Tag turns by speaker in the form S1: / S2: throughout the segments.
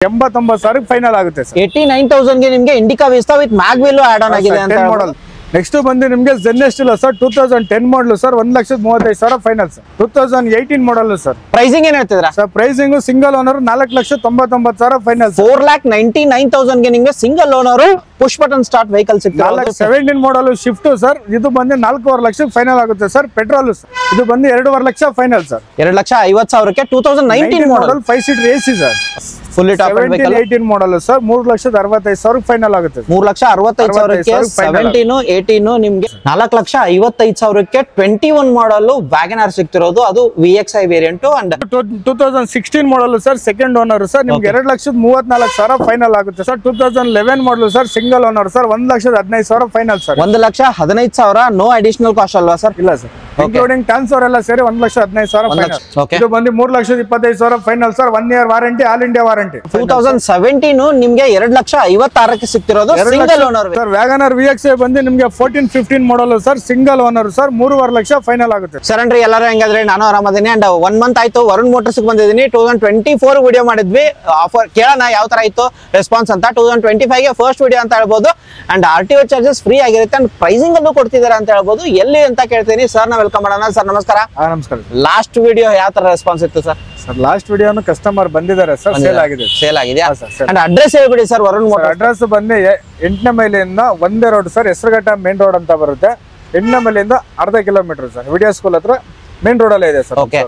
S1: 89,000 final ಆಗುತ್ತೆ sir.
S2: 89,000 ಗೆ ನಿಮಗೆ Indica Vista with mag wheel add on ಆಗಿದೆ ಅಂತ
S1: ಮಾಡಲ್. ನೆಕ್ಸ್ಟ್ ಬಂದು ನಿಮಗೆ ZS ಇಲ್ಲ sir, 2010 model sir, 1,35,000 final sir. 2018 model sir.
S2: Pricing ಏನ್ ಹೇಳ್ತಿದ್ರಾ
S1: sir? Pricing single owner 4,99,000 final.
S2: 4,99,000 ಗೆ ನಿಮಗೆ single owner push button start vehicle ಸಿಗ್ತದೆ.
S1: 17 ಮಾಡಲ್ ಶಿಫ್ಟ್ ಸರ್, ಇದು ಬಂದು 4.5 ಲಕ್ಷಕ್ಕೆ ಫೈನಲ್ ಆಗುತ್ತೆ ಸರ್. ಪೆಟ್ರೋಲ್ ಇದು ಬಂದು 2.5 ಲಕ್ಷ ಫೈನಲ್ ಸರ್.
S2: 2,50,000ಕ್ಕೆ 2019 ಮಾಡಲ್
S1: 5 seater AC sir.
S2: Fully top end vehicle.
S1: 18 model sir, 3,65,000 final ಆಗುತ್ತೆ.
S2: 3,65,000ಕ್ಕೆ 17 18 ನಿಮಗೆ 4,55,000ಕ್ಕೆ 21 ಮಾಡಲ್ ವ್ಯಾಗನರ್ ಸಿಗ್ತಿರೋದು. ಅದು VXI variant and
S1: 2016 model sir, second owner sir, ನಿಮ್ಗೆ 2,34,000 ಫೈನಲ್ ಆಗುತ್ತೆ sir. 2011 model sir, single owner sir, 1,15,000 final sir.
S2: 1,15,000 no additional cost ಅಲ್ವಾ sir?
S1: ಇಲ್ಲ sir, including transfer ಎಲ್ಲ ಸೇರಿ 1,15,000 ಫೈನಲ್. ಇದು ಬಂದು 3,25,000 final sir. 1 year warranty, all India warranty.
S2: 2017 ನಿಮ್ಗೆ 2,56,000ಕ್ಕೆ ಸಿಗ್ತಿರೋದು single owner
S1: sir. WagonR VXI ಬಂದು ನಿಮ್ಗೆ 14-15 model sir, single owner sir, 3.5 lakh final ಆಗುತ್ತೆ
S2: ಸರ್. ಅಂದ್ರೆ ಎಲ್ಲರೂ ಹೆಂಗಾದ್ರೆ ನಾನು ಆರಾಮದಿನಿ ಅಂಡ್ 1 ಮಂತ್ ಆಯ್ತು ವರುಣ್ ಮೋಟರ್ಸ್ ಬಂದಿದ್ದೀನಿ. 2024 ವಿಡಿಯೋ ಮಾಡಿದ್ವಿ, ಆಫರ್ ಕೇಳೋಣ ಯಾವ ತರ ಇತ್ತು ರೆಸ್ಪಾನ್ಸ್ ಅಂತ. 2025 ಗೆ ಫಸ್ಟ್ ವಿಡಿಯೋ ಅಂತ ಹೇಳ್ಬೋದು ಅಂಡ್ RTO ಚಾರ್ಜಸ್ ಫ್ರೀ ಆಗಿರುತ್ತೆ ಅಂಡ್ ಪ್ರೈಸಿಂಗ್ ಅನ್ನು ಕೊಡ್ತಿದ್ದಾರೆ ಅಂತ ಹೇಳ್ಬೋದು. ಎಲ್ಲಿ ಅಂತ ಕೇಳ್ತೀನಿ ಸರ್, ನಾ ವೆಲ್ಕಮ್ ಮಾಡೋಣ ಸರ್. ನಮಸ್ಕಾರ.
S1: ನಮಸ್ಕಾರ.
S2: ಲಾಸ್ಟ್ ವಿಡಿಯೋ ಯಾವ ತರ ರೆಸ್ಪಾನ್ಸ್ ಇತ್ತು ಸರ್?
S1: ಸರ್ ಲಾಸ್ಟ್ ವಿಡಿಯೋನು ಕಸ್ಟಮರ್ ಬಂದಿದ್ದಾರೆ ಸರ್, ಸೇಲ್ ಆಗಿದೆ.
S2: ಸೇಲ್ ಆಗಿದೆಯಾ ಅಂಡ್ ಅಡ್ರೆಸ್ ಹೇಳ್ಬಿಡಿ ಸರ್. ವರುಣ್ ಮೋಟರ್ಸ್
S1: ಅಡ್ರೆಸ್ ಬಂದು 8ನೇ ಮೈಲಿಯಿಂದ ಒಂದೇ road sir, Hesaraghatta main road ಅಂತ ಬರುತ್ತೆ. 8ನೇ ಮೈಲಿಂದ ಅರ್ಧ ಕಿಲೋಮೀಟರ್ ಸರ್, ವಿಡಿಯೋ ಸ್ಕೂಲ್ ಹತ್ರ ಮೇನ್ ರೋಡ್ ಅಲ್ಲೇ ಇದೆ ಸರ್.
S2: ಓಕೆ,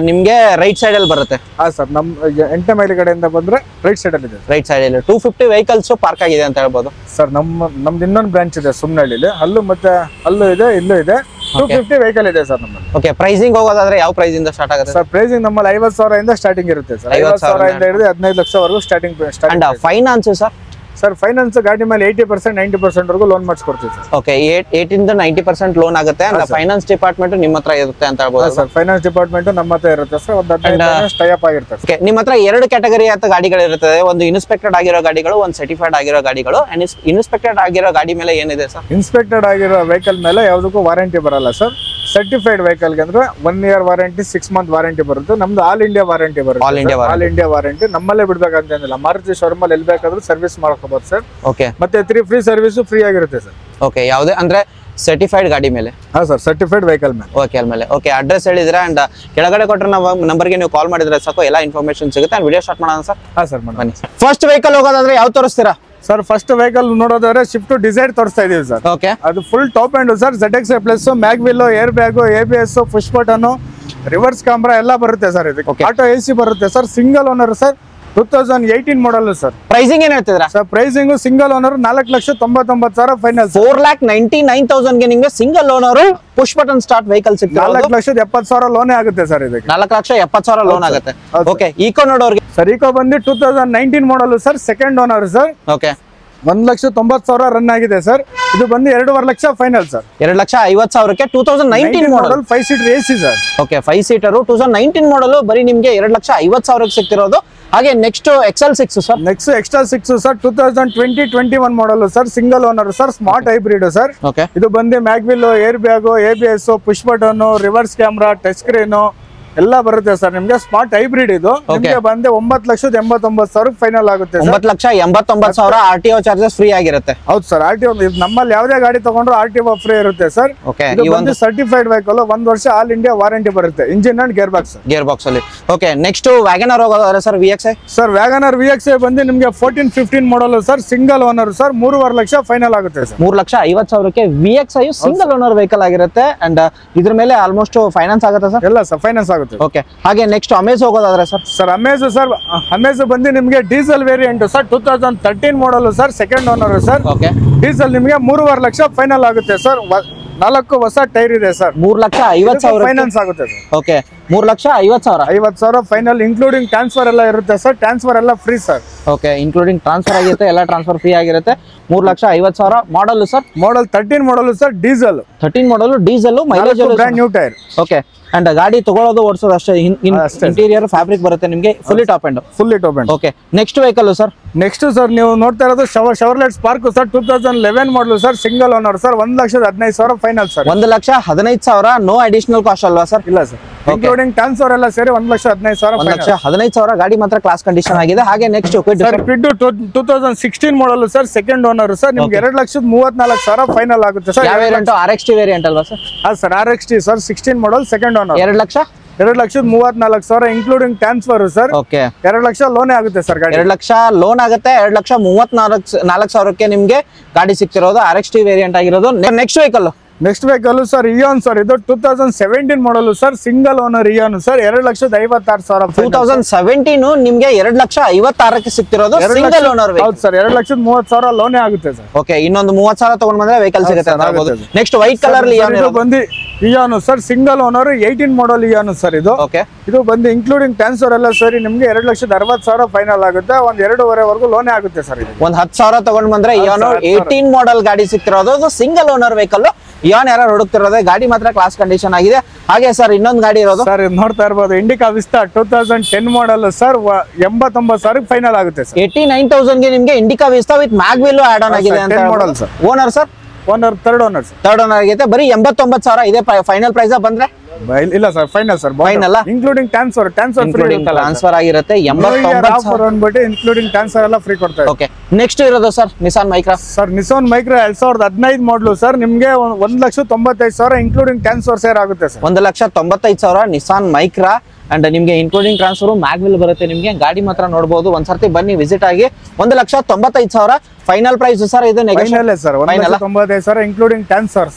S2: ನಿಮ್ಗೆ ರೈಟ್ ಸೈಡ್ ಅಲ್ಲಿ ಬರುತ್ತೆ.
S1: ಹಾ ಸರ್, ನಮ್ 8ನೇ ಮೈಲಿ ಕಡೆಯಿಂದ ಬಂದ್ರೆ ರೈಟ್ ಸೈಡ್ ಅಲ್ಲಿ ಇದೆ.
S2: ರೈಟ್ ಸೈಡ್ ಅಲ್ಲಿ 250 ವೆಹಿಕಲ್ಸ್ ಪಾರ್ಕ್ ಆಗಿದೆ ಅಂತ ಹೇಳ್ಬೋದು
S1: ಸರ್. ನಮ್ದು ಇನ್ನೊಂದು ಬ್ರಾಂಚ್ ಇದೆ ಸುಮ್ನಹಳ್ಳಿಲಿ, ಅಲ್ಲೂ ಮತ್ತೆ ಅಲ್ಲೂ ಇದೆ, ಇಲ್ಲೂ ಇದೆ. 250 ವೆಹಿಕಲ್ ಇದೆ ಸರ್ ನಮ್ಮಲ್ಲಿ.
S2: ಓಕೆ, ಪ್ರೈಸಿಂಗ್ ಹೋಗೋದಾದ್ರೆ ಯಾವ ಪ್ರೈಸ್ ಇಂದ ಸ್ಟಾರ್ಟ್ ಆಗುತ್ತೆ
S1: ಸರ್? ಪ್ರೈಸಿಂಗ್ ನಮ್ಮಲ್ಲಿ 50,000 ಇಂದ ಸ್ಟಾರ್ಟಿಂಗ್ ಇರುತ್ತೆ ಸರ್. 50,000 ಇಂದ ಹಿಡಿದು 15 ಲಕ್ಷವರೆಗೂ starting.
S2: And finance sir?
S1: Sir finance ಗಾಡಿ ಮೇಲೆ 80% 90% ವರೆಗೂ ಲೋನ್ ಮಾಡಿಸ್ಕೊಡ್ತೀವಿ ಸರ್.
S2: ಓಕೆ, 8 ಇಂದ 90% ಲೋನ್ ಆಗುತ್ತೆ ಅಂಡ್ ಫೈನಾನ್ಸ್ ಡಿಪಾರ್ಟ್ಮೆಂಟ್ ನಿಮ್ಮ ಹತ್ರ ಇರುತ್ತೆ ಅಂತ ಹೇಳ್ಬೋದು
S1: ಸರ್. ಫೈನಾನ್ಸ್ ಡಿಪಾರ್ಟ್ಮೆಂಟ್ ನಮ್ಮ ಹತ್ರ ಇರುತ್ತೆ ಸರ್, ಒಂದು 15 ಟೈ ಅಪ್ ಆಗಿರುತ್ತೆ.
S2: ಓಕೆ, ನಿಮ್ಮ ಹತ್ರ 2 ಕ್ಯಾಟಗರಿ ಅಂತ ಗಾಡಿಗಳು ಇರುತ್ತದೆ. ಒಂದು ಇನ್ಸ್ಪೆಕ್ಟೆಡ್ ಆಗಿರೋ ಗಾಡಿಗಳು, ಒಂದು ಸರ್ಟಿಫೈಡ್ ಆಗಿರೋ ಗಾಡಿಗಳು. ಅಂಡ್ ಇನ್ಸ್ಪೆಕ್ಟೆಡ್ ಆಗಿರೋ ಗಾಡಿ ಮೇಲೆ ಏನಿದೆ ಸರ್?
S1: ಇನ್ಸ್ಪೆಕ್ಟೆಡ್ ಆಗಿರೋ ವೆಹಿಕಲ್ ಮೇಲೆ ಯಾವುದಕ್ಕೂ ವಾರಂಟಿ ಬರಲ್ಲ ಸರ್. ಸರ್ಟಿಫೈಡ್ ವೆಹಿಕಲ್ ಅಂದ್ರೆ 1 ಇಯರ್ ವಾರಂಟಿ, 6 ಮಂತ್ ವಾರಂಟಿ ಬರುತ್ತೆ. ನಮ್ದು ಆಲ್ ಇಂಡಿಯಾ ವಾರಂಟಿ ಬರುತ್ತೆ. ಆಲ್ ಇಂಡಿಯಾ ವಾರಂಟಿ ನಮ್ಮಲ್ಲೇ ಬಿಡ್ಬೇಕಂತೇನಿಲ್ಲ. ಮಾರುತಿ ಶೋರೂಮ್ ಅಲ್ಲಿ ಎಲ್ಲಿ ಬೇಕಾದ್ರೂ ಸರ್ವಿಸ್ ಮಾಡ್ಕೋಬಹುದು ಸರ್.
S2: ಓಕೆ,
S1: ಮತ್ತೆ 3 ಫ್ರೀ ಸರ್ವಿಸ್ ಫ್ರೀ ಆಗಿರುತ್ತೆ ಸರ್.
S2: ಓಕೆ, ಯಾವುದೇ ಅಂದ್ರೆ ಸರ್ಟಿಫೈಡ್ ಗಾಡಿ ಮೇಲೆ?
S1: ಹಾ ಸರ್, ಸರ್ಟಿಫೈಡ್ ವೆಹಿಕಲ್ ಮೇಲೆ.
S2: ಓಕೆ, ಮೇಲೆ. ಓಕೆ, ಅಡ್ರೆಸ್ ಹೇಳಿದ್ರೆ ಅಂಡ್ ಕೆಳಗಡೆ ಕೊಟ್ಟರೆ ನಂಬರ್ಗೆ ನೀವು ಕಾಲ್ ಮಾಡಿದ್ರೆ ಸಾಕು, ಎಲ್ಲ ಇನ್ಫಾರ್ಮೇಶನ್ ಸಿಗುತ್ತೆ. ಅಂಡ್ ವಿಡಿಯೋ ಸ್ಟಾರ್ಟ್ ಮಾಡೋಣ ಸರ್.
S1: ಹಾ ಸರ್, ಬನ್ನಿ.
S2: ಫಸ್ಟ್ ವೆಹಿಕಲ್ ಹೋಗೋದಾದ್ರೆ ಯಾವ ತೋರಿಸ್ತೀರಾ
S1: ಸರ್? ಫಸ್ಟ್ ವೆಹಿಕಲ್ ನೋಡೋದಾದ್ರೆ ಶಿಫ್ಟ್ ಡಿಸೈರ್ ತೋರಿಸ್ತಾ ಇದೀವಿ ಸರ್.
S2: ಓಕೆ,
S1: ಅದು full top end sir. ZXI plus, mag wheel, air bag, ABS, push button, reverse camera ಎಲ್ಲ ಬರುತ್ತೆ ಸರ್. ಇದಕ್ಕೆ ಆಟೋ AC ಬರುತ್ತೆ sir. Single owner sir, 2018 model sir.
S2: Pricing ಏನ್ ಹೇಳ್ತಿದ್ರಾ
S1: sir? Pricing single owner 4,99,000 final.
S2: 4,99,000 ಗೆ ನಿಮಗೆ single owner push button start vehicle ಸಿಗ್ತದೆ.
S1: 4,70,000 ಲೋನೇ ಆಗುತ್ತೆ ಸರ್ ಇದಕ್ಕೆ.
S2: 4,70,000 ಲೋನ್ ಆಗುತ್ತೆ. ಓಕೆ, ಈಕೋ ನೋಡೋರ್ಗೆ
S1: ಸರ್, ಈಕೋ ಬಂದು 2019 ಮಾಡಲ್ sir, second owner sir.
S2: Okay,
S1: 1,90,000 run ಆಗಿದೆ ಸರ್. ಇದು ಬಂದು 2.5 ಲಕ್ಷ ಫೈನಲ್ ಸರ್.
S2: 2,50,000ಕ್ಕೆ 2019 ಮಾಡಲ್
S1: 5 seater AC sir.
S2: Okay, 5 seater 2019 ಮಾಡಲ್ ಬರೀ ನಿಮ್ಗೆ 2,50,000ಕ್ಕೆ ಸಿಗ್ತಿರೋದು. ಹಾಗೆ next XL6 sir.
S1: Next XL6 sir, 2020-21 ಮಾಡಲ್ sir, single owner sir, smart hybrid sir.
S2: Okay,
S1: ಇದು ಬಂದು mag wheel, air bag, ABS, push button, reverse camera, touch screen ಎಲ್ಲ ಬರುತ್ತೆ sir. ನಿಮ್ಗೆ smart hybrid ಇದು. ನಿಮ್ಗೆ ಬಂದೆ 9,89,000 ಫೈನಲ್ ಆಗುತ್ತೆ.
S2: 9,89,000 RTO ಚಾರ್ಜಸ್ ಫ್ರೀ ಆಗಿರುತ್ತೆ.
S1: ಹೌದು ಸರ್, RTO ನಮ್ಮಲ್ಲಿ ಯಾವುದೇ ಗಾಡಿ ತಗೊಂಡ್ರು RTO ಫ್ರೀ ಇರುತ್ತೆ ಸರ್. ಇದು ಬಂದು ಸರ್ಟಿಫೈಡ್ ವೆಹಿಕಲ್, 1 ವರ್ಷ ಆಲ್ ಇಂಡಿಯಾ ವಾರಂಟಿ ಬರುತ್ತೆ. ಇಂಜಿನ್ ಅಂಡ್ ಗೇರ್ ಬಾಕ್ಸ್ ಅಲ್ಲಿ. ಓಕೆ, ನೆಕ್ಸ್ಟ್ ವ್ಯಾಗನರ್ ಹೋಗೋದಾದ್ರೆ sir VXI? Sir, WagonR VXI ಬಂದು ನಿಮ್ಗೆ 14-15 model sir, single owner sir, 3.5 lakh final ಆಗುತ್ತೆ ಸರ್.
S2: 3,50,000ಕ್ಕೆ VXI ಸಿಂಗಲ್ ಓನರ್ ವೆಹಿಕಲ್ ಆಗಿರುತ್ತೆ ಅಂಡ್ ಇದ್ರ ಮೇಲೆ ಆಲ್ಮೋಸ್ಟ್ ಫೈನಾನ್ಸ್ ಆಗುತ್ತೆ ಸರ್?
S1: ಎಲ್ಲ ಸರ್, ಫೈನಾನ್ಸ್ ಆಗುತ್ತೆ.
S2: ಓಕೆ, ಹಾಗೆ ನೆಕ್ಸ್ಟ್ ಅಮೇಜ್ ಹೋಗೋದಾದ್ರೆ ಸರ್?
S1: ಸರ್, ಅಮೇಜ್ ಬಂದು ನಿಮ್ಗೆ diesel variant sir, 2013 model sir, second owner sir.
S2: Okay,
S1: diesel ನಿಮ್ಗೆ 3.5 ಲಕ್ಷ ಫೈನಲ್ ಆಗುತ್ತೆ ಸರ್. 4 ಹೊಸ ಟೈರ್ ಇದೆ ಸರ್.
S2: 3,50,000
S1: ಫೈನಾನ್ಸ್ ಆಗುತ್ತೆ sir.
S2: Okay, 3,50,000
S1: 50,000 final, including transfer ಎಲ್ಲ ಇರುತ್ತೆ ಸರ್. ಟ್ರಾನ್ಸ್ಫರ್ ಎಲ್ಲ free sir.
S2: Okay, including transfer ಆಗಿರುತ್ತೆ, ಎಲ್ಲ ಟ್ರಾನ್ಸ್ಫರ್ ಫ್ರೀ ಆಗಿರುತ್ತೆ. 3,50,000 model sir?
S1: Model 13 model sir, diesel.
S2: 13 model diesel, mileage
S1: brand new tyre.
S2: Okay, and ಗಾಡಿ ತಗೊಳ್ಳೋದು ಓಡಿಸೋದು ಅಷ್ಟೇ. ಇಂಟೀರಿಯರ್ ಫ್ಯಾಬ್ರಿಕ್ ಬರುತ್ತೆ ನಿಮಗೆ, fully top end.
S1: Okay,
S2: next vehicle sir?
S1: Next sir, ನೀವು ನೋಡ್ತಾ ಇರೋದು Chevrolet spark sir, 2011 model sir, single owner sir, 1,15,000 final sir.
S2: 1,15,000 no additional cost ಅಲ್ವಾ sir?
S1: ಇಲ್ಲ ಸರ್. ಇನ್ಕ್ಲೂಡಿಂಗ್ ಟ್ರಾನ್ಸ್ಫರ್ ಎಲ್ಲ ಸೇರಿ 1,15,000.
S2: 1,15,000 ಗಾಡಿ ಮಾತ್ರ ಕ್ಲಾಸ್ ಕಂಡೀಷನ್ ಆಗಿದೆ. ಹಾಗೆ next
S1: Kwid 2016 model sir, second owner sir, ನಿಮ್ಗೆ 2,34,000 ಫೈನಲ್ ಆಗುತ್ತೆ ಸರ್.
S2: ಯಾವ ವೇರಿಯಂಟ್? RXT ವೇರಿಯಂಟ್ ಅಲ್ವಾ sir?
S1: Sir RXT sir, 16 model, second owner.
S2: 2,34,000
S1: including transfer sir.
S2: Okay,
S1: 2 lakh loan ಆಗುತ್ತೆ ಸರ್. ಗಾಡಿ
S2: 2 ಲಕ್ಷ ಲೋನ್ ಆಗುತ್ತೆ. 2,34,000ಕ್ಕೆ ನಿಮ್ಗೆ ಗಾಡಿ ಸಿಗ್ತಿರೋದು RXT ವೇರಿಯಂಟ್ ಆಗಿರೋದು. Next vehicle sir Eon sir, ಇದು 2017 model sir, single owner Eon sir, 2,56,000. 2017 ನಿಮ್ಗೆ 2,56,000ಕ್ಕೆ ಸಿಗ್ತಿರೋದು ಸಿಂಗಲ್ ಓನರ್.
S1: ಹೌದು ಸರ್, 2,30,000 ಲೋನೇ ಆಗುತ್ತೆ ಸರ್.
S2: ಓಕೆ, ಇನ್ನೊಂದು 30,000 ತಗೊಂಡ್ ಬಂದ್ರೆ ವೆಹಿಕಲ್ ಸಿಗುತ್ತೆ ಅಂತ ಹೇಳ್ಬೋದು. ನೆಕ್ಸ್ಟ್ ವೈಟ್ ಕಲರ್
S1: ಬಂದು ಇಯಾನು ಸರ್, ಸಿಂಗಲ್ ಓನರ್ 18 ಮಾಡಲ್ ಇಯಾನು ಸರ್. ಇದು ಬಂದು ಇನ್ಕ್ಲೂಡಿಂಗ್ ಟ್ರಾನ್ಸ್ಫರ್ ಎಲ್ಲ ಸರಿ ನಿಮ್ಗೆ 2,60,000 ಫೈನಲ್ ಆಗುತ್ತೆ. 1.5 ಲೋನೇ ಆಗುತ್ತೆ ಸರ್.
S2: ಒಂದ್ 10,000 ತಗೊಂಡ್ ಬಂದ್ರೆ ಇಯಾನು 18 ಮಾಡಲ್ ಗಾಡಿ ಸಿಗ್ತಿರೋದು ಸಿಂಗಲ್ ಓನರ್ ವೆಹಿಕಲ್. ಇಯಾನ್ ಯಾರು ಹುಡುಕ್ತಿರೋದು, ಗಾಡಿ ಮಾತ್ರ ಕ್ಲಾಸ್ ಕಂಡೀಷನ್ ಆಗಿದೆ. ಹಾಗೆ ಸರ್ ಇನ್ನೊಂದು ಗಾಡಿ ಇರೋದು
S1: ಸರ್, ನೋಡ್ತಾ ಇರ್ಬೋದು, Indica Vista 2010 model sir, 89,000 final ಆಗುತ್ತೆ ಸರ್.
S2: 89,000 ಗೆ ನಿಮ್ಗೆ Indica Vista with mag wheel add on ಆಗಿದೆ ಅಂತ
S1: model sir.
S2: Owner sir?
S1: Third owner sir.
S2: Third owner ಆಗಿದೆ. ಬರೀ 89,000 ಇದೆ ಫೈನಲ್ ಪ್ರೈಸ್ ಬಂದ್ರೆ?
S1: ಇಲ್ಲ sir, final sir,
S2: final
S1: including transfer
S2: ಆಗಿರುತ್ತೆ. 89,000
S1: ಅನ್ಬಿಟ್ಟು ಇನ್ಕ್ಲೂಡಿಂಗ್ ಟ್ರಾನ್ಸ್ಫರ್ ಎಲ್ಲ ಫ್ರೀ ಕೊಡ್ತಾರೆ.
S2: ಓಕೆ, ನೆಕ್ಸ್ಟ್ ಇರೋದು sir Nissan Micra.
S1: Sir Nissan Micra 2015 model sir, ನಿಮ್ಗೆ 1,95,000 ಇನ್ಕ್ಲೂಡಿಂಗ್ ಟ್ರಾನ್ಸ್ಫರ್ ಸೇರ್ ಆಗುತ್ತೆ ಸರ್.
S2: 1,95,000 ನಿಸಾನ್ ಮೈಕ್ರಾ ಅಂಡ್ ನಿಮ್ಗೆ ಇನ್ಕ್ಲೂಡಿಂಗ್ ಟ್ರಾನ್ಸ್ಫರ್ ಮ್ಯಾಗ್ವಿಲ್ ಬರುತ್ತೆ. ನಿಮ್ಗೆ ಗಾಡಿ ಮಾತ್ರ ನೋಡಬಹುದು, ಒಂದ್ಸರ್ತಿ ಬನ್ನಿ ವಿಸಿಟ್ ಆಗಿ. 1,95,000 ಫೈನಲ್ ಪ್ರೈಸ್ ಸರ್. ಇದು
S1: ಸರ್ 1,95,000 ಇನ್ಕ್ಲೂಡಿಂಗ್ ಟ್ರಾನ್ಸ್ಫರ್.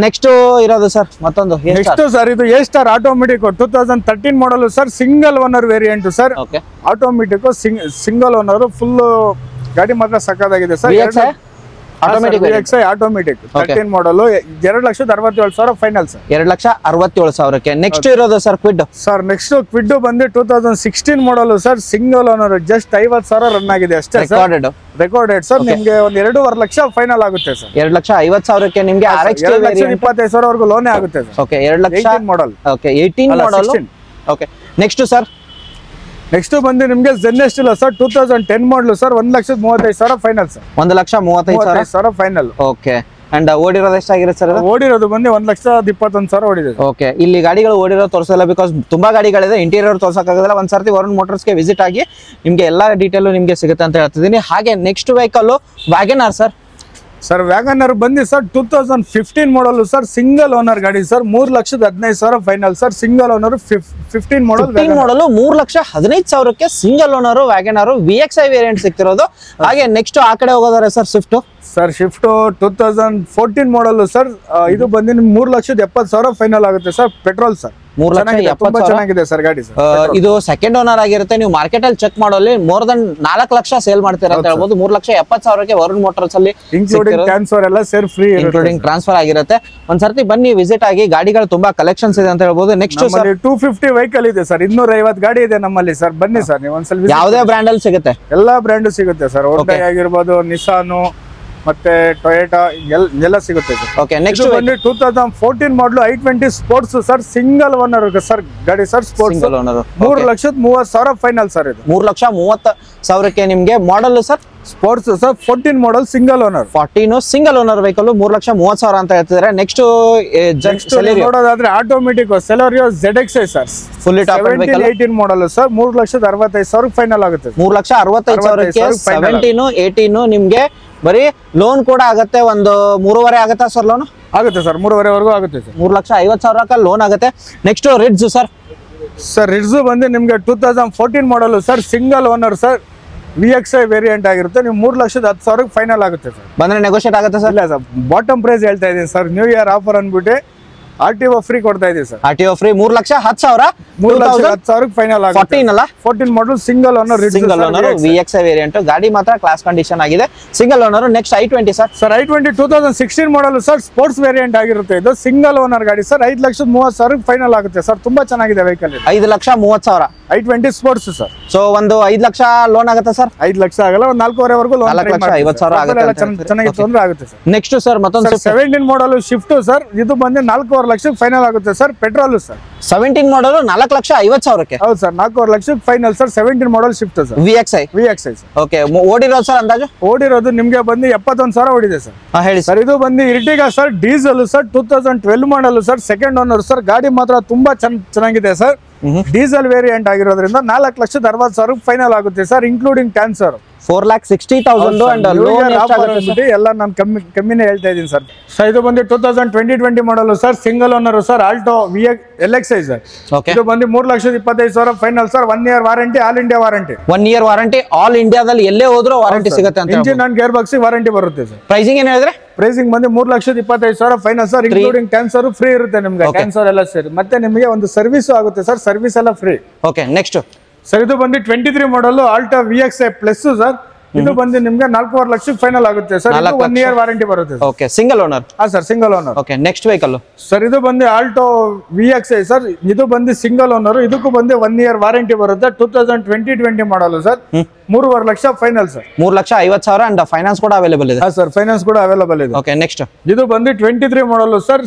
S2: ನೆಕ್ಸ್ಟ್ ಇರೋದು ಸರ್ ಮತ್ತೊಂದು
S1: ನೆಕ್ಸ್ಟ್ ಸರ್, ಇದು A star automatic 2013 model sir, single owner variant sir. Automatic single owner, full ಗಾಡಿ ಮಾತ್ರ ಸಕ್ಕದಾಗಿದೆ ಸರ್. ಆಟೋಮೆಟಿಕ್ 13 ಮಾಡಲ್, 2,67,000 ಫೈನಲ್ ಸರ್.
S2: 2,67,000ಕ್ಕೆ. ನೆಕ್ಸ್ಟ್ ಇರೋದು sir Kwid.
S1: Sir next Kwid ಬಂದು 2016 model sir, single owner, just 50,000 run ಆಗಿದೆ ಅಷ್ಟೇ recorded sir. ನಿಮ್ಗೆ 2.5 lakh final ಆಗುತ್ತೆ sir.
S2: 2,50,000ಕ್ಕೆ ನಿಮ್ಗೆ
S1: 2,25,000 ಲೋನೇ ಆಗುತ್ತೆ sir.
S2: Okay, 2 lakh
S1: model.
S2: Okay, 18 model. Okay, next sir
S1: next ಬಂದು ನಿಮ್ಗೆ ZS ಇಲ್ಲ sir, 2010 model sir, 1,35,000 final sir.
S2: 1,35,000
S1: final.
S2: Okay, and ಓಡಿರೋದು ಎಷ್ಟಾಗಿರುತ್ತೆ ಸರ್?
S1: ಓಡಿರೋದು ಬಂದು 1,21,000 ಓಡಿದೆ.
S2: ಓಕೆ, ಇಲ್ಲಿ ಗಾಡಿಗಳು ಓಡಿರೋ ತೋರಿಸಲ್ಲ, ಬಿಕಾಸ್ ತುಂಬಾ ಗಾಡಿಗಳಿದೆ, ಇಂಟೀರಿಯರ್ ತೋರ್ಸಕ್ಕಾಗಲ್ಲ. ಒಂದ್ಸರ್ತಿ ವರುಣ್ ಮೋಟರ್ಸ್ಗೆ ವಿಸಿಟ್ ಆಗಿ ನಿಮ್ಗೆ ಎಲ್ಲಾ ಡೀಟೇಲ್ ನಿಮ್ಗೆ ಸಿಗುತ್ತೆ ಅಂತ ಹೇಳ್ತಿದ್ದೀನಿ. ಹಾಗೆ next vehicle Wagon R sir.
S1: Sir Wagon R ಬಂದಿ sir 2015 model sir, single owner ಗಾಡಿ sir, 3,15,000 final sir. Single owner 15 model
S2: 3,15,000ಕ್ಕೆ single owner Wagon R VXI variant ಸಿಗ್ತಿರೋದು. ಹಾಗೆ ನೆಕ್ಸ್ಟ್ ಆ ಕಡೆ ಹೋಗೋದಾರೆ sir Swift.
S1: Sir Swift 2014 model sir, ಇದು ಬಂದು 3,70,000 ಫೈನಲ್ ಆಗುತ್ತೆ ಸರ್. ಪೆಟ್ರೋಲ್ ಸರ್,
S2: 3,70,000
S1: ಚೆನ್ನಾಗಿದೆ ಸರ್ ಗಾಡಿ ಸರ್.
S2: ಇದು ಸೆಕೆಂಡ್ ಓನರ್ ಆಗಿರುತ್ತೆ. ನೀವು ಮಾರ್ಕೆಟ್ ಅಲ್ಲಿ ಚೆಕ್ ಮಾಡೋಲ್ಲಿ ಮೋರ್ ದನ್ 4 ಲಕ್ಷ ಸೇಲ್ ಮಾಡ್ತೀರಾ ಅಂತ ಹೇಳ್ಬೋದು. 3,70,000ಕ್ಕೆ ವರುಣ್ ಮೋಟರ್ಸ್ ಅಲ್ಲಿ
S1: ಇನ್ಕ್ಲೂಡಿಂಗ್ ಟ್ರಾನ್ಸ್ಫರ್ ಎಲ್ಲ ಸೇರ್ ಫ್ರೀ,
S2: ಇನ್ಕ್ಲೂಡಿಂಗ್ ಟ್ರಾನ್ಸ್ಫರ್ ಆಗಿರುತ್ತೆ. ಒಂದ್ಸರ್ತಿ ಬನ್ನಿ ವಿಸಿಟ್ ಆಗಿ, ಗಾಡಿಗಳು ತುಂಬಾ ಕಲೆಕ್ಷನ್ಸ್ ಇದೆ ಅಂತ ಹೇಳ್ಬೋದು. ನೆಕ್ಸ್ಟ್ ಸರ್
S1: 250 ವೆಹಿಕಲ್ ಇದೆ ಸರ್, 250 ಗಾಡಿ ಇದೆ ನಮ್ಮಲ್ಲಿ ಸರ್. ಬನ್ನಿ ಸರ್, ನೀವು ಒಂದ್ಸಲ
S2: ಯಾವುದೇ ಬ್ರ್ಯಾಂಡ್ ಅಲ್ಲಿ ಸಿಗುತ್ತೆ,
S1: ಎಲ್ಲಾ ಬ್ರ್ಯಾಂಡ್ ಸಿಗುತ್ತೆ ಸರ್. ಹೋಂಡಾ ಆಗಿರ್ಬೋದು, ನಿಸಾನು ಮತ್ತೆ ಟೊಯೋಟಾ ಎಲ್ಲ ಸಿಗುತ್ತೆ ಸರ್.
S2: ಓಕೆ, ನೆಕ್ಸ್ಟ್
S1: ಬಂದು 2014 ಮಾಡಲು i20 sports sir, single owner sir ಗಾಡಿ ಸರ್. Sports 3,30,000 final sir. ಇದು
S2: 3,30,000ಕ್ಕೆ ನಿಮ್ಗೆ ಮಾಡಲ್ ಸರ್.
S1: ಸ್ಪೋರ್ಟ್ಸ್ ಸರ್ 14 ಮಾಡಲ್ single owner.
S2: 14 single owner vehicle 3,30,000 ಅಂತ ಹೇಳ್ತಿದ್ದಾರೆ. ನೆಕ್ಸ್ಟ್
S1: ನೋಡೋದಾದ್ರೆ automatic Celerio ZXi sir,
S2: fully top end vehicle,
S1: 18 model sir, 3,65,000 final ಆಗುತ್ತೆ.
S2: 3,65,000ಕ್ಕೆ 17, 18 ನಿಮ್ಗೆ ಬರೀ loan ಕೂಡ ಆಗುತ್ತೆ. ಒಂದು 3.5 ಆಗುತ್ತಾ ಸರ್ ಲೋನ್?
S1: ಆಗುತ್ತೆ ಸರ್, 3.5 ಆಗುತ್ತೆ ಸರ್.
S2: 3,50,000 ಲೋನ್ ಆಗುತ್ತೆ. Next ridge sir.
S1: Sir ridge ಬಂದು ನಿಮ್ಗೆ 2014 model sir, single owner sir, VXI variant ಆಗಿರುತ್ತೆ. ನೀವು 3,10,000 ಫೈನಲ್ ಆಗುತ್ತೆ ಸರ್.
S2: ಬಂದ್ರೆ ನೆಗೋಷಿಯೇಟ್ ಆಗುತ್ತೆ ಸರ್?
S1: ಇಲ್ಲ ಸರ್, ಬಾಟಮ್ ಪ್ರೈಸ್ ಹೇಳ್ತಾ ಇದೀನಿ ಸರ್. ನ್ಯೂ ಇಯರ್ ಆಫರ್ ಅಂದ್ಬಿಟ್ಟು RTO ಫ್ರೀ ಕೊಡ್ತಾ ಇದೀವಿ ಸರ್.
S2: RTO free 3,10,000.
S1: 3,10,000 ಫೈನಲ್ ಆಗುತ್ತೆ.
S2: 14 ಅಲ್ಲ,
S1: 14 ಮಾಡಲ್ single owner,
S2: single owner VXI variant. ಗಾಡಿ ಮಾತ್ರ ಕ್ಲಾಸ್ ಕಂಡೀಷನ್ ಆಗಿದೆ, single owner. Next i20 sir.
S1: Sir i20 2016 model sir, sports variant ಆಗಿರುತ್ತೆ. ಇದು ಸಿಂಗಲ್ ಓನರ್ ಗಾಡಿ ಸರ್, 5,30,000 ಫೈನಲ್ ಆಗುತ್ತೆ ಸರ್. ತುಂಬಾ ಚೆನ್ನಾಗಿದೆ vehicle.
S2: 5,30,000
S1: i20 sports sir.
S2: So ಒಂದು 5 ಲಕ್ಷ ಲೋನ್ ಆಗುತ್ತೆ ಸರ್?
S1: 5 ಲಕ್ಷ ಆಗಲ್ಲ, ಒಂದು 4.5 ಲೋನ್,
S2: 4,50,000 ಆಗುತ್ತೆ.
S1: ಚೆನ್ನಾಗಿ ತೊಂದರೆ ಆಗುತ್ತೆ ಸರ್.
S2: ನೆಕ್ಸ್ಟ್ ಸರ್ ಮತ್ತೊಂದು
S1: 17 ಮಾಡಲ್ ಶಿಫ್ಟ್ ಸರ್, ಇದು ಬಂದು 4.5 4.5 ಲಕ್ಷಕ್ಕೆ ಫೈನಲ್ ಆಗುತ್ತೆ ಸರ್. Petrol sir.
S2: 17 ಮಾಡಲ್ 4,50,000ಕ್ಕೆ.
S1: ಹೌದು ಸರ್, 4.5 ಲಕ್ಷಕ್ಕೆ final sir. 17 model Swift sir.
S2: VXI
S1: sir.
S2: Okay, ಓಡಿರೋದು ಸರ್ ಅಂದಾಜು?
S1: ಓಡಿರೋದು ನಿಮ್ಗೆ ಬಂದು 71,000 ಓಡಿದೆ ಸರ್.
S2: ಹೇಳಿ
S1: ಸರ್. ಇದು ಬಂದು Ertiga sir, diesel sir, 2012 model sir, second owner sir. ಗಾಡಿ ಮಾತ್ರ ತುಂಬಾ ಚೆನ್ನಾಗಿದೆ ಸರ್. ಡೀಸೆಲ್ ವೇರಿಯಂಟ್ ಆಗಿರೋದ್ರಿಂದ 4,60,000 ಫೈನಲ್ ಆಗುತ್ತೆ sir, including tan sir.
S2: 4,60,000 and loan
S1: ಎಲ್ಲ ನಾನು ಕಮ್ಮಿನೇ ಹೇಳ್ತಾ ಇದ್ದೀನಿ ಸರ್. ಸರ್ ಇದು ಬಂದು 2020 model sir, single owner sir, Alto LXi sir. ಇದು ಬಂದು 3,25,000 final sir. 1 year warranty, all India warranty.
S2: 1 year warranty, all ಇಂಡಿಯಾದಲ್ಲಿ ಎಲ್ಲೇ ಹೋದ್ರೂ ವಾರಂಟಿ ಸಿಗುತ್ತೆ ಅಂತ.
S1: Engine and gear box warranty ಬರುತ್ತೆ ಸರ್.
S2: ಪ್ರೈಸಿಂಗ್ ಏನ್ ಹೇಳಿದ್ರೆ?
S1: ಪ್ರೈಸಿಂಗ್ ಬಂದು 3,25,000 ಫೈನಲ್ ಸರ್, ಇನ್ಕ್ಲೂಡಿಂಗ್ ಟ್ಯಾನ್ಸರ್ ಫ್ರೀ ಇರುತ್ತೆ ನಿಮ್ಗೆ. ಟ್ಯಾನ್ಸರ್ ಎಲ್ಲ ಸೇರಿ ಮತ್ತೆ ನಿಮಗೆ ಒಂದು ಸರ್ವಿಸ್ ಆಗುತ್ತೆ ಸರ್, ಸರ್ವಿಸ್ ಎಲ್ಲ ಫ್ರೀ.
S2: ಓಕೆ, ನೆಕ್ಸ್ಟ್
S1: ಸರ್ ಇದು ಬಂದು 23 ಮಾಡಲ್ ಆಲ್ಟೋ VXi ಪ್ಲಸ್ ಸರ್. ಇದು ಬಂದು ನಿಮ್ಗೆ 4.5 ಲಕ್ಷಕ್ಕೆ ಫೈನಲ್ ಆಗುತ್ತೆ ಸರ್. 1 ಇಯರ್ ವಾರಂಟಿ ಬರುತ್ತೆ.
S2: Okay, single owner.
S1: Sir, single owner.
S2: Okay, next vehicle
S1: sir ಇದು ಬಂದು ಆಲ್ಟೋ VXi ಸರ್. ಇದು ಬಂದು ಸಿಂಗಲ್ ಓನರ್. ಇದಕ್ಕೂ ಬಂದು 1 ಇಯರ್ ವಾರಂಟಿ ಬರುತ್ತೆ. 2020 model sir. 3.5 lakh final sir.
S2: 3,50,000 and finance ಕೂಡ ಅವೈಲೇಬಲ್ ಇದೆ.
S1: ಸರ್, ಫೈನಾನ್ಸ್ ಕೂಡ ಅವೈಲೇಬಲ್ ಇದೆ.
S2: ಓಕೆ, ನೆಕ್ಸ್ಟ್
S1: ಇದು ಬಂದು 23 ಮಾಡಲ್ ಸರ್.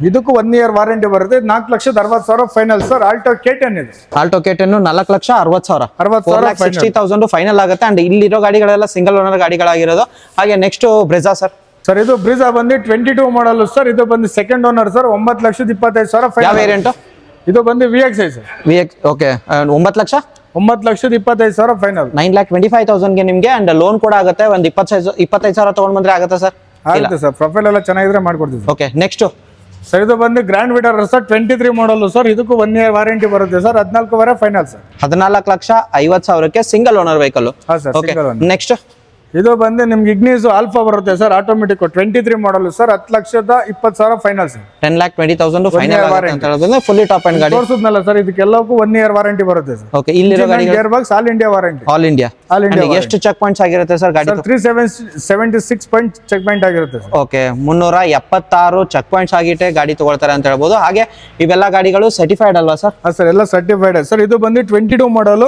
S1: ಇದಕ್ಕೂ 1 ಇಯರ್ ವಾರಂಟಿ ಬರುತ್ತೆ. 4,60,000 ಫೈನಲ್ ಸರ್. ಆಲ್ಟೋ K10 ಇದೆ.
S2: ಆಲ್ಟೋ K10 4,60,000 4,60,000 ಫೈನಲ್ ಆಗುತ್ತೆ. ಅಂಡ್ ಇಲ್ಲಿರೋ ಗಾಡಿಗಳೆಲ್ಲ ಸಿಂಗಲ್ ಓನರ್ ಗಾಡಿಗಳಾಗಿರೋದು. ಹಾಗೆ ನೆಕ್ಸ್ಟ್ ಬ್ರೆಜಾ ಸರ್.
S1: ಸರ್ ಇದು ಬ್ರಿಜಾ ಬಂದು 22 ಮಾಡಲ್ ಸರ್. ಇದು ಬಂದು ಸೆಕೆಂಡ್ ಓನರ್ ಸರ್. 9,25,000 ಫೈನಲ್.
S2: ಯಾವ ವೇರಿಯಂಟ್?
S1: ಇದು ಬಂದು VXi ಸರ್.
S2: Okay,
S1: 9,25,000 final.
S2: 9,25,000 ಗೆ ನಿಮ್ಗೆ ಅಂಡ್ ಲೋನ್ ಕೂಡ ಆಗುತ್ತೆ. ಒಂದು 25,000 ತಗೊಂಡ್ ಬಂದ್ರೆ ಆಗುತ್ತೆ ಸರ್.
S1: ಆಗುತ್ತೆ ಸರ್, ಪ್ರೊಫೈಲ್ ಎಲ್ಲ ಚೆನ್ನಾಗಿದ್ರೆ ಮಾಡ್ಕೊಡ್ತೀವಿ.
S2: ಓಕೆ, ನೆಕ್ಸ್ಟ್
S1: ಸರ್ ಇದು ಬಂದು grand Vitara sir. 23 model sir. ಇದಕ್ಕೂ 1 ಇಯರ್ ವಾರಂಟಿ ಬರುತ್ತೆ ಸರ್. 14,500 final sir.
S2: 14,50,000ಕ್ಕೆ ಸಿಂಗಲ್ ಓನರ್ ವೆಹಿಕಲ್. ನೆಕ್ಸ್ಟ್
S1: ಇದು ಬಂದು ನಿಮ್ಗೆ ಇಗ್ನಿಸ್ ಆಲ್ಫಾ ಬರುತ್ತೆ sir, automatic. 23 model sir. 10,20,000 final sir.
S2: 10,20,000 final ಅಂತ ಹೇಳೋದು. ಫುಲ್ಲಿ ಟಾಪ್ ಅಂಡ್ ಗಾಡಿ
S1: ತೋರಿಸಿದ್ನಲ್ಲ ಸರ್. ಇದಕ್ಕೆಲ್ಲಕ್ಕೂ 1 ಇಯರ್ ವಾರಂಟಿ ಬರುತ್ತೆ ಸರ್.
S2: ಓಕೆ, ಇಲ್ಲಿರೋ ಗಾಡಿ
S1: gear box all India warranty.
S2: All India. ಎಷ್ಟು ಚೆಕ್ ಪಾಯಿಂಟ್ಸ್ ಆಗಿರುತ್ತೆ ಸರ್ ಗಾಡಿ?
S1: 376 ಪಾಯಿಂಟ್ ಚೆಕ್ ಪಾಯಿಂಟ್ ಆಗಿರುತ್ತೆ ಸರ್.
S2: ಓಕೆ, 376 ಚೆಕ್ ಪಾಯಿಂಟ್ಸ್ ಆಗಿಟ್ಟೆ ಗಾಡಿ ತಗೊಳ್ತಾರೆ ಅಂತ ಹೇಳ್ಬೋದು. ಹಾಗೆ ಇವೆಲ್ಲ ಗಾಡಿಗಳು ಸರ್ಟಿಫೈಡ್ ಅಲ್ವಾ ಸರ್?
S1: ಸರ್, ಎಲ್ಲ ಸರ್ಟಿಫೈಡ್ ಸರ್. ಇದು ಬಂದು 22 ಮಾಡಲ್.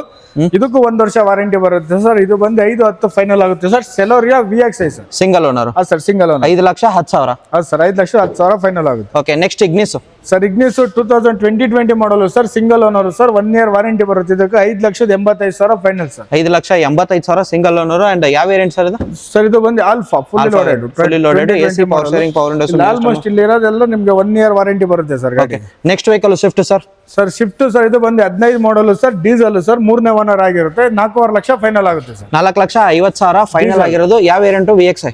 S1: ಇದಕ್ಕೂ 1 ವರ್ಷ ವಾರಂಟಿ ಬರುತ್ತೆ ಸರ್. ಇದು ಬಂದು 5,10 ಫೈನಲ್ ಆಗುತ್ತೆ sir. Celerio VXi sir.
S2: Single owner.
S1: Sir, single owner.
S2: 5,10,000.
S1: Sir, 5,10,000 final ಆಗುತ್ತೆ.
S2: Okay, next Ignis
S1: sir. Ignis 2020 model sir. Single owner sir. 1 year warranty ಬರುತ್ತೆ. ಇದಕ್ಕೆ 5,85,000 final sir.
S2: 5,85,000 single owner. And ಯಾವ variant sir ಇದು?
S1: Sir ಇದು ಬಂದು Alpha fully loaded
S2: AC power steering, power windows.
S1: Almost ಇಲ್ಲಿ ಇರೋದೆಲ್ಲ ನಿಮ್ಗೆ 1 ಇಯರ್ ವಾರಂಟಿ ಬರುತ್ತೆ ಸರ್ ಗಾಡಿ.
S2: Next vehicle Swift sir.
S1: Sir, Swift sir. ಇದು ಬಂದು 15 ಮಾಡಲ್ ಸರ್. Diesel sir. 3ನೇ ಓನರ್ ಆಗಿರುತ್ತೆ. 4.5 ಲಕ್ಷ ಫೈನಲ್ ಆಗುತ್ತೆ ಸರ್.
S2: 4,50,000 ಫೈನಲ್ ಆಗಿರೋದು. ಯಾವ variant? VXi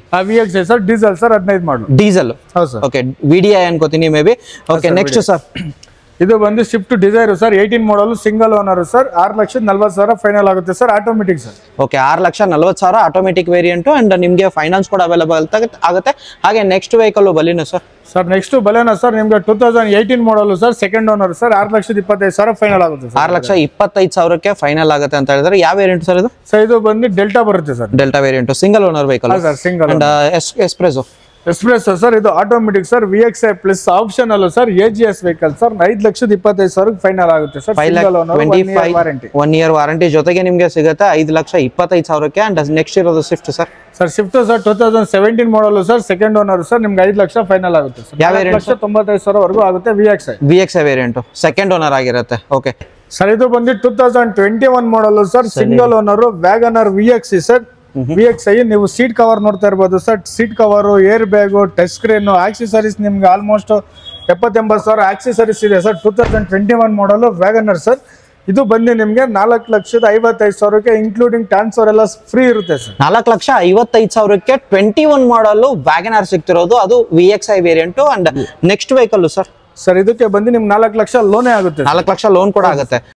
S1: sir. Diesel sir. 15 model
S2: diesel.
S1: ಹೌದು ಸರ್.
S2: ಓಕೆ, VDI ಅನ್ಕೋತೀನಿ maybe. Okay, next sir.
S1: ಇದು ಬಂದು Swift Dzire sir. 18 model single owner sir. 6,40,000 final ಆಗುತ್ತೆ sir. Automatic sir.
S2: Okay, 6,40,000 automatic variant and ನಿಮಗೆ finance ಕೂಡ available ಆಗುತ್ತೆ. ಹಾಗೆ next vehicle ಬಲಿನೋ sir.
S1: Sir, next Baleno sir. ನಿಮ್ಗೆ 2018 model sir. Second owner sir. 6,25,000 final ಆಗುತ್ತೆ sir.
S2: 6,25,000ಕ್ಕೆ final ಆಗುತ್ತೆ ಅಂತ ಹೇಳಿದ್ರೆ ಯಾವ ವೇರಿಯಂಟ್ ಸರ್ ಇದು?
S1: ಸರ್, ಇದು ಬಂದು ಡೆಲ್ಟಾ ಬರುತ್ತೆ sir.
S2: Delta variant single owner vehicle
S1: sir. Single
S2: and Espresso
S1: sir. ಇದು automatic sir. VXi plus option ಅಲ್ಲ sir. AGS vehicle sir. 5,25,000 final ಆಗುತ್ತೆ ಸರ್.
S2: 1 ಇಯರ್ ವಾರಂಟಿ ಜೊತೆಗೆ ನಿಮಗೆ ಸಿಗುತ್ತೆ 5,25,000ಕ್ಕೆ. ಅಂಡ್ ನೆಕ್ಸ್ಟ್ ಇರೋದು Swift sir.
S1: Sir, Swift sir. 2017 model sir. Second owner sir. ನಿಮ್ಗೆ 5 lakh final ಆಗುತ್ತೆ ಸರ್. 4,95,000 ವರೆಗೂ ಆಗುತ್ತೆ. VXi
S2: ವೇರಿಯಂಟ್ ಸೆಕೆಂಡ್ ಓನರ್ ಆಗಿರುತ್ತೆ. ಓಕೆ
S1: ಸರ್, ಇದು ಬಂದು 2021 model sir. Single owner Wagon R VXi sir. VXi ನೀವು ಸೀಟ್ ಕವರ್ ನೋಡ್ತಾ ಇರ್ಬೋದು sir. Seat cover, air bag, touch screen, accessories ನಿಮ್ಗೆ ಆಲ್ಮೋಸ್ಟ್ 70,80,000 ಆಕ್ಸೆಸರೀಸ್ ಇದೆ ಸರ್. 2021 model Wagon R sir. ಇದು ಬಂದು ನಿಮ್ಗೆ 4,55,000ಕ್ಕೆ ಇನ್ಕ್ಲೂಡಿಂಗ್ ಟ್ರಾನ್ಸ್ಫರ್ ಎಲ್ಲ ಫ್ರೀ ಇರುತ್ತೆ ಸರ್.
S2: 4,55,000ಕ್ಕೆ 21 ಮಾಡಲ್ ವ್ಯಾಗನರ್ ಸಿಗ್ತಿರೋದು. ಅದು VXi variant. And next vehicle sir.
S1: Sir, ಇದಕ್ಕೆ ಬಂದು ನಿಮ್ಗೆ 4 ಲಕ್ಷ ಲೋನೇ ಆಗುತ್ತೆ.
S2: 4 ಲಕ್ಷ ಲೋನ್ ಕೂಡ ಆಗುತ್ತೆ.